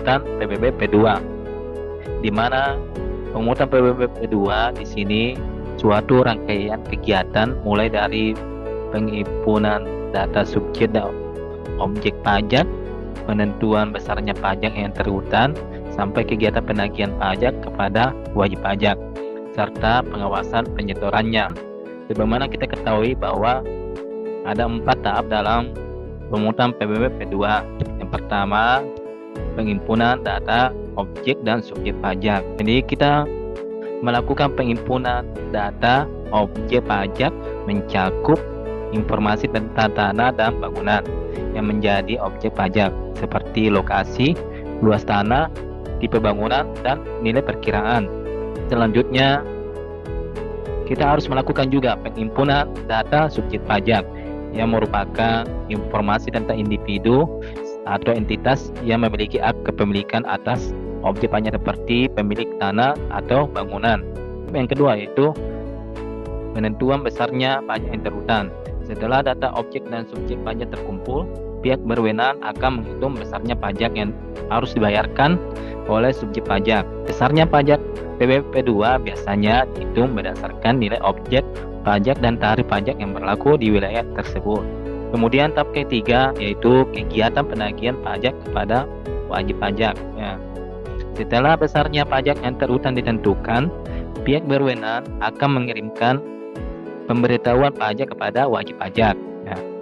pemungutan PBB P2, di mana pemungutan PBB P2 di sini suatu rangkaian kegiatan mulai dari penghimpunan data subjek dan objek pajak, penentuan besarnya pajak yang terhutang, sampai kegiatan penagihan pajak kepada wajib pajak, serta pengawasan penyetorannya. Sebagaimana kita ketahui bahwa ada 4 tahap dalam pemungutan PBB P2. Yang pertama, penghimpunan data objek dan subjek pajak. Jadi kita melakukan penghimpunan data objek pajak mencakup informasi tentang tanah dan bangunan yang menjadi objek pajak seperti lokasi, luas tanah, tipe bangunan, dan nilai perkiraan. Selanjutnya, kita harus melakukan juga penghimpunan data subjek pajak yang merupakan informasi tentang individu atau entitas yang memiliki hak kepemilikan atas objek pajak seperti pemilik tanah atau bangunan. Yang kedua yaitu penentuan besarnya pajak yang terhutang. Setelah data objek dan subjek pajak terkumpul, pihak berwenang akan menghitung besarnya pajak yang harus dibayarkan oleh subjek pajak. Besarnya pajak PBB P2 biasanya dihitung berdasarkan nilai objek pajak dan tarif pajak yang berlaku di wilayah tersebut. Kemudian tahap ketiga yaitu kegiatan penagihan pajak kepada wajib pajak. Setelah besarnya pajak yang terhutang ditentukan, pihak berwenang akan mengirimkan pemberitahuan pajak kepada wajib pajak,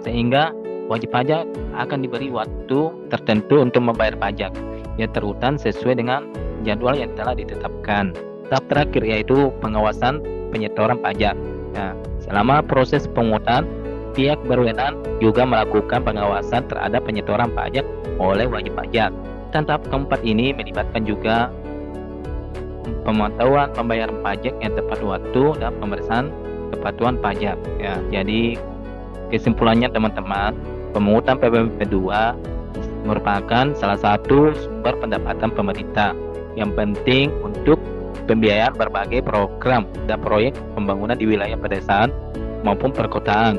sehingga wajib pajak akan diberi waktu tertentu untuk membayar pajak yang terhutang sesuai dengan jadwal yang telah ditetapkan. Tahap terakhir yaitu pengawasan penyetoran pajak. Selama proses pemungutan, pihak berwenang juga melakukan pengawasan terhadap penyetoran pajak oleh wajib pajak. Dan tahap keempat ini melibatkan juga pemantauan pembayaran pajak yang tepat waktu dan pemeriksaan kepatuhan pajak. Jadi kesimpulannya teman-teman, pemungutan PBB P2 merupakan salah satu sumber pendapatan pemerintah yang penting untuk pembiayaan berbagai program dan proyek pembangunan di wilayah pedesaan maupun perkotaan.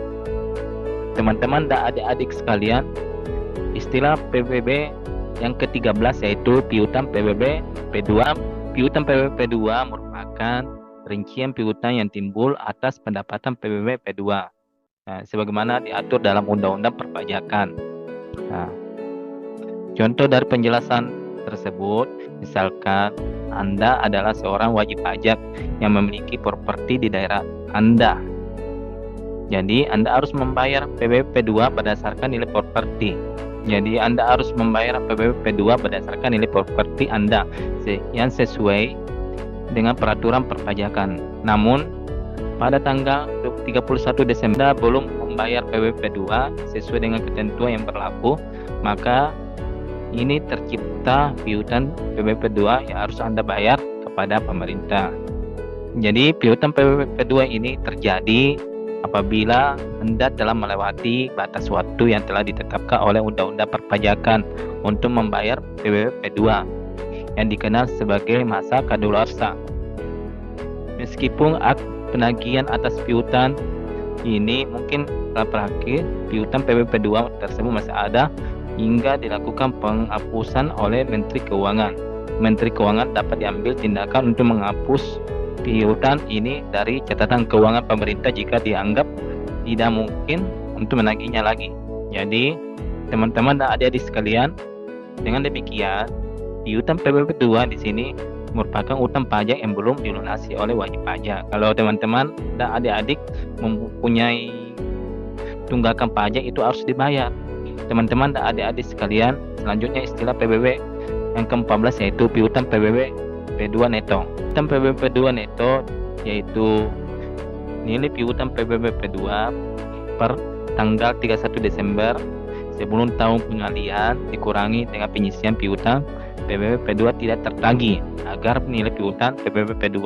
Teman-teman dan adik-adik sekalian, istilah PBB yang ke-13 yaitu piutang PBB P2. Piutang PBB P2 merupakan rincian piutang yang timbul atas pendapatan PBB P2, sebagaimana diatur dalam Undang-Undang Perpajakan. Contoh dari penjelasan tersebut, misalkan Anda adalah seorang wajib pajak yang memiliki properti di daerah Anda. Jadi Anda harus membayar PBB P2 berdasarkan nilai properti. Jadi Anda harus membayar PBB P2 berdasarkan nilai properti Anda yang sesuai dengan peraturan perpajakan. Namun pada tanggal 31 Desember belum membayar PBB P2 sesuai dengan ketentuan yang berlaku, maka ini tercipta piutang PBB P2 yang harus Anda bayar kepada pemerintah. Jadi piutang PBB P2 ini terjadi apabila Anda telah melewati batas waktu yang telah ditetapkan oleh Undang-Undang Perpajakan untuk membayar PBB P2 yang dikenal sebagai masa kadaluarsa. Meskipun hak penagihan atas piutang ini mungkin telah berakhir, piutang PBB P2 tersebut masih ada hingga dilakukan penghapusan oleh Menteri Keuangan. Menteri Keuangan dapat diambil tindakan untuk menghapus piutang ini dari catatan keuangan pemerintah jika dianggap tidak mungkin untuk menagihnya lagi. Jadi teman-teman dan adik-adik sekalian, dengan demikian piutang PBB 2 di sini merupakan utang pajak yang belum dilunasi oleh wajib pajak. Kalau teman-teman dan adik-adik mempunyai tunggakan pajak, itu harus dibayar. Teman-teman dan adik-adik sekalian, selanjutnya istilah PBB yang ke-14 yaitu piutang PBB P2 neto. Piutang PBB P2 neto yaitu nilai piutang PBB P2 per tanggal 31 Desember sebelum tahun pengalihan dikurangi dengan penyisian piutang PBB P2 tidak tertagih agar nilai piutang PBB P2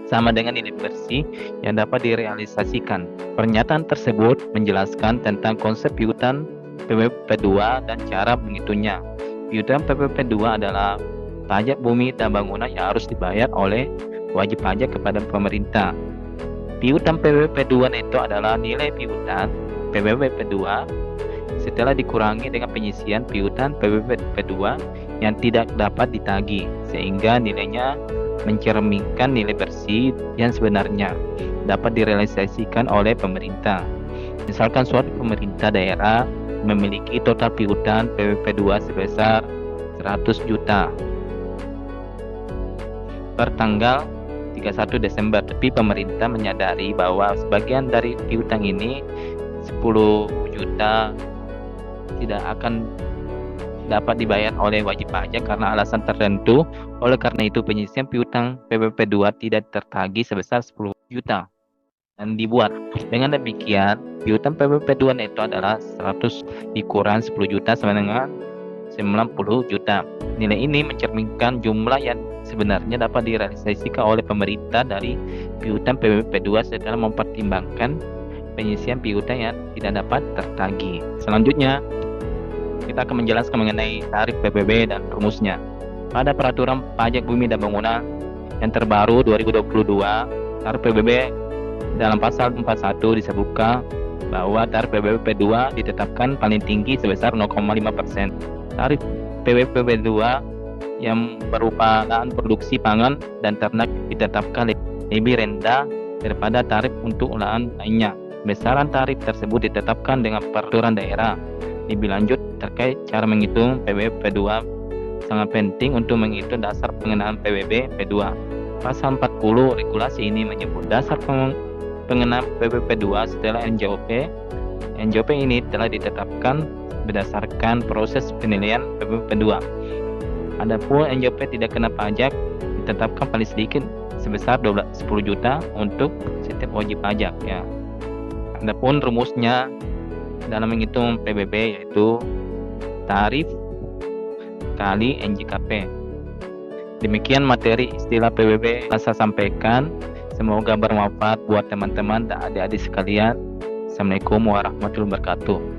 sama dengan nilai bersih yang dapat direalisasikan. Pernyataan tersebut menjelaskan tentang konsep piutang PBB P2 dan cara menghitungnya. Piutang PBB P2 adalah pajak bumi dan bangunan yang harus dibayar oleh wajib pajak kepada pemerintah. Piutang PBB P2 neto adalah nilai piutang PBB P2 setelah dikurangi dengan penyisian piutang PBB P2 yang tidak dapat ditagih, sehingga nilainya mencerminkan nilai bersih yang sebenarnya dapat direalisasikan oleh pemerintah. Misalkan suatu pemerintah daerah memiliki total piutang PWP 2 sebesar 100 juta per tanggal 31 Desember, tapi pemerintah menyadari bahwa sebagian dari piutang ini 10 juta tidak akan dapat dibayar oleh wajib pajak karena alasan tertentu. Oleh karena itu, penyelesaian piutang PWP 2 tidak tertagih sebesar 10 juta dan dibuat. Dengan demikian, piutang PWP 2 neto adalah 100 dikurang 10 juta sama dengan 90 juta. Nilai ini mencerminkan jumlah yang sebenarnya dapat direalisasikan oleh pemerintah dari piutang PWP 2 setelah mempertimbangkan penyelesaian piutang yang tidak dapat tertagih. Selanjutnya, kita akan menjelaskan mengenai tarif PBB dan rumusnya. Pada Peraturan Pajak Bumi dan Bangunan yang terbaru 2022, tarif PBB dalam pasal 41 disebutkan bahwa tarif PBB 2 ditetapkan paling tinggi sebesar 0,5%. Tarif PBB 2 yang berupa lahan produksi pangan dan ternak ditetapkan lebih rendah daripada tarif untuk lahan lainnya. Besaran tarif tersebut ditetapkan dengan peraturan daerah. Lebih lanjut terkait cara menghitung PBB 2 sangat penting untuk menghitung dasar pengenaan PBB P2. Pasal 40 regulasi ini menyebut dasar pengenaan PBB 2 setelah NJOP. NJOP ini telah ditetapkan berdasarkan proses penilaian PBB 2. Adapun NJOP tidak kena pajak ditetapkan paling sedikit sebesar 10 juta untuk setiap wajib pajak ya. Adapun rumusnya dalam menghitung PBB yaitu tarif kali NJKP. Demikian materi istilah PBB yang saya sampaikan. Semoga bermanfaat buat teman-teman dan adik-adik sekalian. Assalamualaikum warahmatullahi wabarakatuh.